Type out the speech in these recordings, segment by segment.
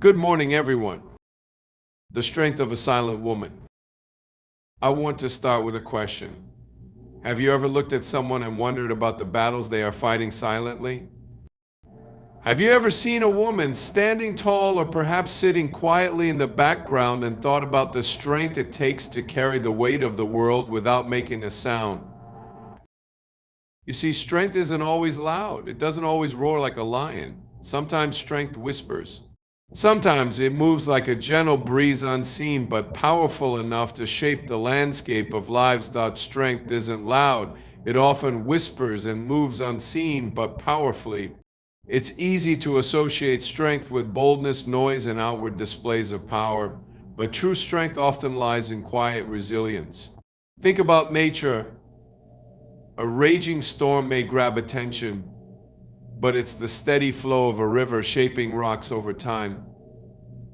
Good morning, everyone. The strength of a silent woman. I want to start with a question. Have you ever looked at someone and wondered about the battles they are fighting silently? Have you ever seen a woman standing tall or perhaps sitting quietly in the background and thought about the strength it takes to carry the weight of the world without making a sound? You see, strength isn't always loud. It doesn't always roar like a lion. Sometimes strength whispers. Sometimes it moves like a gentle breeze unseen but powerful enough to shape the landscape of lives. Strength isn't loud. It often whispers and moves unseen but powerfully. It's easy to associate strength with boldness, noise, and outward displays of power, but true strength often lies in quiet resilience. Think about nature. A raging storm may grab attention, but it's the steady flow of a river shaping rocks over time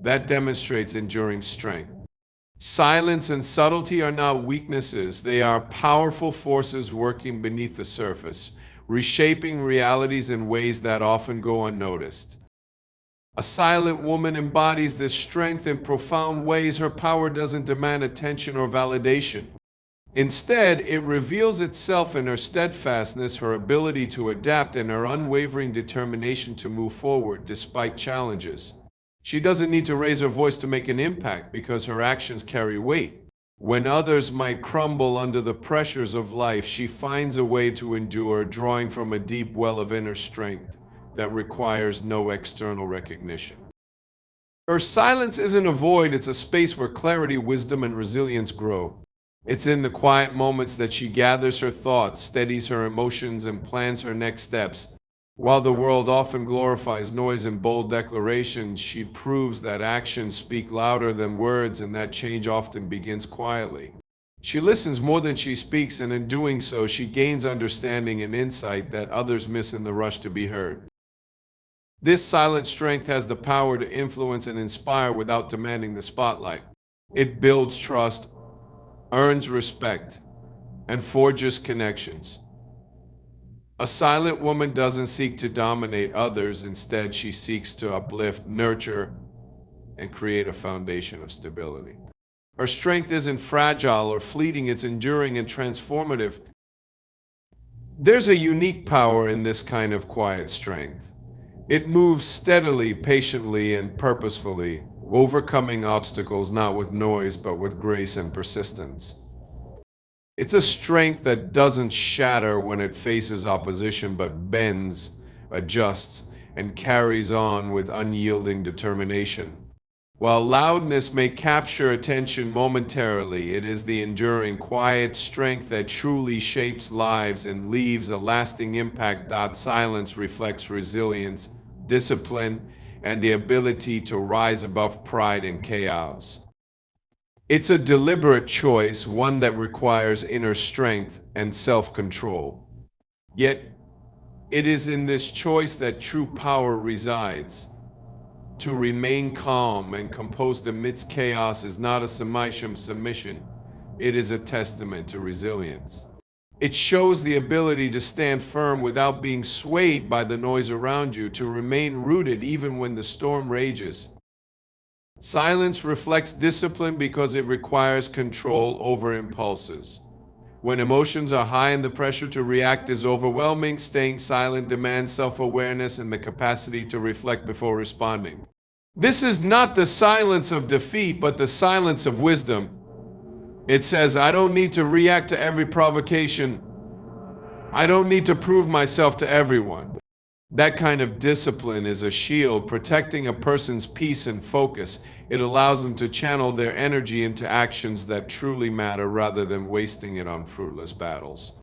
that demonstrates enduring strength. Silence and subtlety are not weaknesses, they are powerful forces working beneath the surface, reshaping realities in ways that often go unnoticed. A silent woman embodies this strength in profound ways. Her power doesn't demand attention or validation. Instead, it reveals itself in her steadfastness, her ability to adapt, and her unwavering determination to move forward despite challenges. She doesn't need to raise her voice to make an impact because her actions carry weight. When others might crumble under the pressures of life, she finds a way to endure, drawing from a deep well of inner strength that requires no external recognition. Her silence isn't a void, it's a space where clarity, wisdom, and resilience grow. It's in the quiet moments that she gathers her thoughts, steadies her emotions, and plans her next steps. While the world often glorifies noise and bold declarations, she proves that actions speak louder than words and that change often begins quietly. She listens more than she speaks, and in doing so, she gains understanding and insight that others miss in the rush to be heard. This silent strength has the power to influence and inspire without demanding the spotlight. It builds trust, earns respect, and forges connections. A silent woman doesn't seek to dominate others. Instead, she seeks to uplift, nurture, and create a foundation of stability. Her strength isn't fragile or fleeting, it's enduring and transformative. There's a unique power in this kind of quiet strength. It moves steadily, patiently, and purposefully, overcoming obstacles not with noise but with grace and persistence. It's a strength that doesn't shatter when it faces opposition but bends, adjusts, and carries on with unyielding determination. While loudness may capture attention momentarily, it is the enduring, quiet strength that truly shapes lives and leaves a lasting impact. Silence reflects resilience, discipline, and the ability to rise above pride and chaos. It's a deliberate choice, one that requires inner strength and self-control. Yet, it is in this choice that true power resides. To remain calm and composed amidst chaos is not a submission, it is a testament to resilience. It shows the ability to stand firm without being swayed by the noise around you, to remain rooted even when the storm rages. Silence reflects discipline because it requires control over impulses. When emotions are high and the pressure to react is overwhelming, staying silent demands self-awareness and the capacity to reflect before responding. This is not the silence of defeat, but the silence of wisdom. It says, I don't need to react to every provocation. I don't need to prove myself to everyone. That kind of discipline is a shield protecting a person's peace and focus. It allows them to channel their energy into actions that truly matter rather than wasting it on fruitless battles.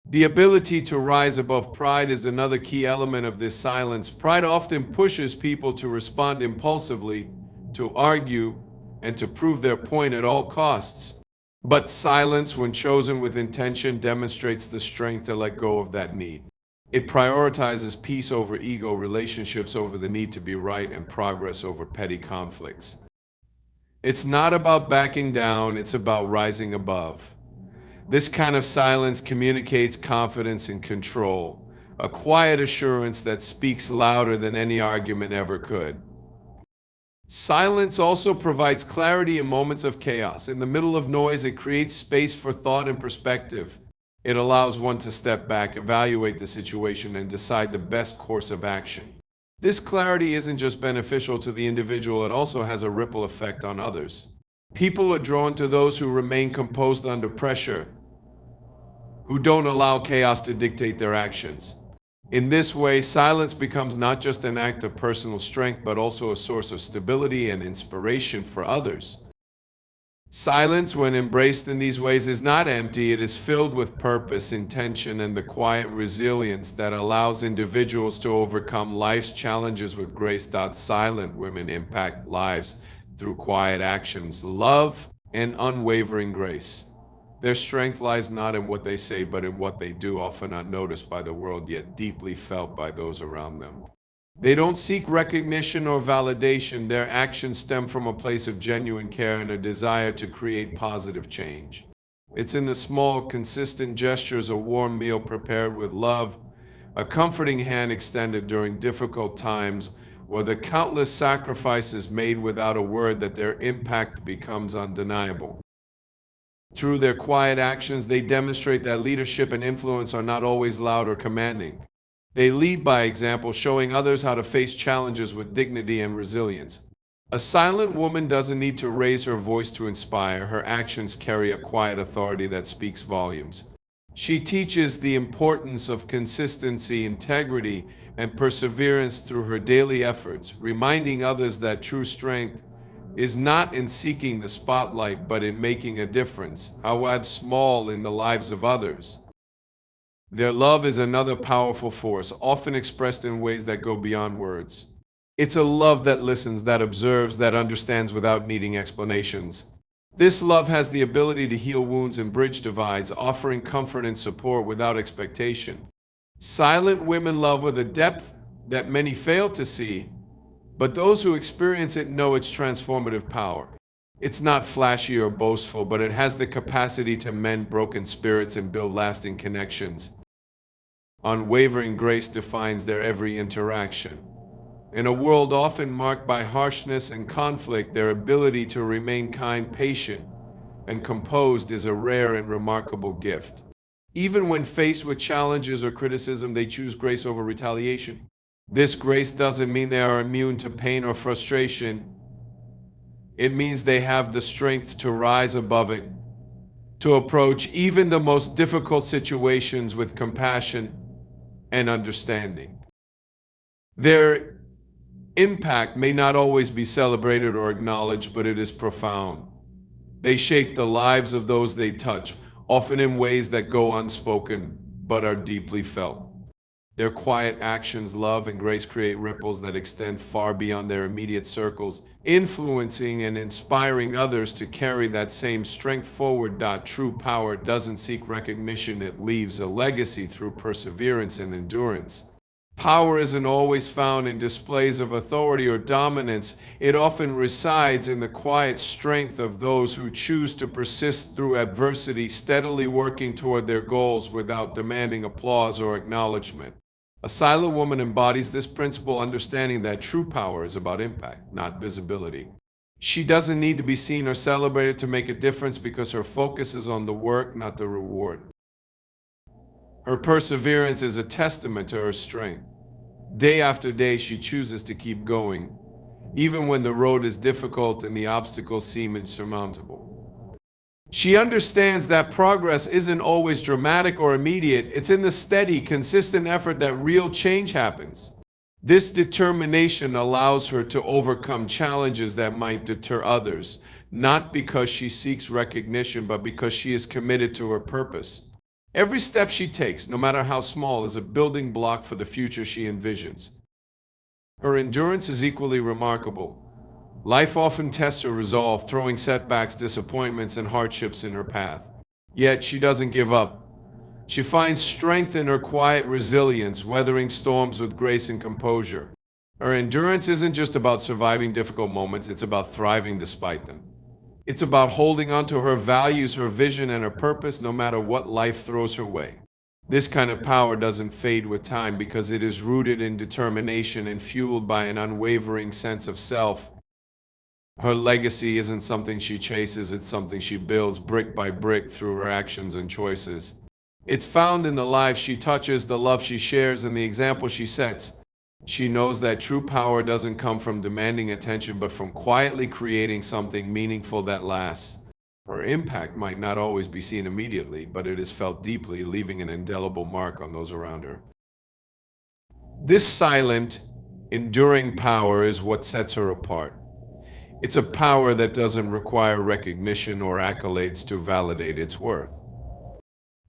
The ability to rise above pride is another key element of this silence. Pride often pushes people to respond impulsively, to argue, and to prove their point at all costs. But silence, when chosen with intention, demonstrates the strength to let go of that need. It prioritizes peace over ego, relationships over the need to be right, and progress over petty conflicts. It's not about backing down, it's about rising above. This kind of silence communicates confidence and control, a quiet assurance that speaks louder than any argument ever could. Silence also provides clarity in moments of chaos. In the middle of noise, it creates space for thought and perspective. It allows one to step back, evaluate the situation, and decide the best course of action. This clarity isn't just beneficial to the individual, it also has a ripple effect on others. People are drawn to those who remain composed under pressure, who don't allow chaos to dictate their actions. In this way, silence becomes not just an act of personal strength, but also a source of stability and inspiration for others. Silence, when embraced in these ways, is not empty. It is filled with purpose, intention, and the quiet resilience that allows individuals to overcome life's challenges with grace. Silent women impact lives through quiet actions, love, and unwavering grace. Their strength lies not in what they say, but in what they do, often unnoticed by the world, yet deeply felt by those around them. They don't seek recognition or validation. Their actions stem from a place of genuine care and a desire to create positive change. It's in the small, consistent gestures, a warm meal prepared with love, a comforting hand extended during difficult times, or the countless sacrifices made without a word, that their impact becomes undeniable. Through their quiet actions, they demonstrate that leadership and influence are not always loud or commanding. They lead by example, showing others how to face challenges with dignity and resilience. A silent woman doesn't need to raise her voice to inspire. Her actions carry a quiet authority that speaks volumes. She teaches the importance of consistency, integrity, and perseverance through her daily efforts, reminding others that true strength is not in seeking the spotlight, but in making a difference, however small, in the lives of others. Their love is another powerful force, often expressed in ways that go beyond words. It's a love that listens, that observes, that understands without needing explanations. This love has the ability to heal wounds and bridge divides, offering comfort and support without expectation. Silent women love with a depth that many fail to see, but those who experience it know its transformative power. It's not flashy or boastful, but it has the capacity to mend broken spirits and build lasting connections. Unwavering grace defines their every interaction. In a world often marked by harshness and conflict, their ability to remain kind, patient, and composed is a rare and remarkable gift. Even when faced with challenges or criticism, they choose grace over retaliation. This grace doesn't mean they are immune to pain or frustration. It means they have the strength to rise above it, to approach even the most difficult situations with compassion and understanding. Their impact may not always be celebrated or acknowledged, but it is profound. They shape the lives of those they touch, often in ways that go unspoken but are deeply felt. Their quiet actions, love, and grace create ripples that extend far beyond their immediate circles, influencing and inspiring others to carry that same strength forward. True power doesn't seek recognition, it leaves a legacy through perseverance and endurance. Power isn't always found in displays of authority or dominance. It often resides in the quiet strength of those who choose to persist through adversity, steadily working toward their goals without demanding applause or acknowledgement. A silent woman embodies this principle, understanding that true power is about impact, not visibility. She doesn't need to be seen or celebrated to make a difference because her focus is on the work, not the reward. Her perseverance is a testament to her strength. Day after day, she chooses to keep going, even when the road is difficult and the obstacles seem insurmountable. She understands that progress isn't always dramatic or immediate. It's in the steady, consistent effort that real change happens. This determination allows her to overcome challenges that might deter others, not because she seeks recognition, but because she is committed to her purpose. Every step she takes, no matter how small, is a building block for the future she envisions. Her endurance is equally remarkable. Life often tests her resolve, throwing setbacks, disappointments, and hardships in her path. Yet she doesn't give up. She finds strength in her quiet resilience, weathering storms with grace and composure. Her endurance isn't just about surviving difficult moments, it's about thriving despite them. It's about holding on to her values, her vision, and her purpose, no matter what life throws her way. This kind of power doesn't fade with time because it is rooted in determination and fueled by an unwavering sense of self. Her legacy isn't something she chases, it's something she builds brick by brick through her actions and choices. It's found in the lives she touches, the love she shares, and the example she sets. She knows that true power doesn't come from demanding attention, but from quietly creating something meaningful that lasts. Her impact might not always be seen immediately, but it is felt deeply, leaving an indelible mark on those around her. This silent, enduring power is what sets her apart. It's a power that doesn't require recognition or accolades to validate its worth.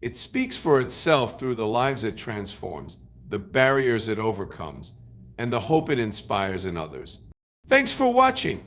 It speaks for itself through the lives it transforms, the barriers it overcomes, and the hope it inspires in others. Thanks for watching.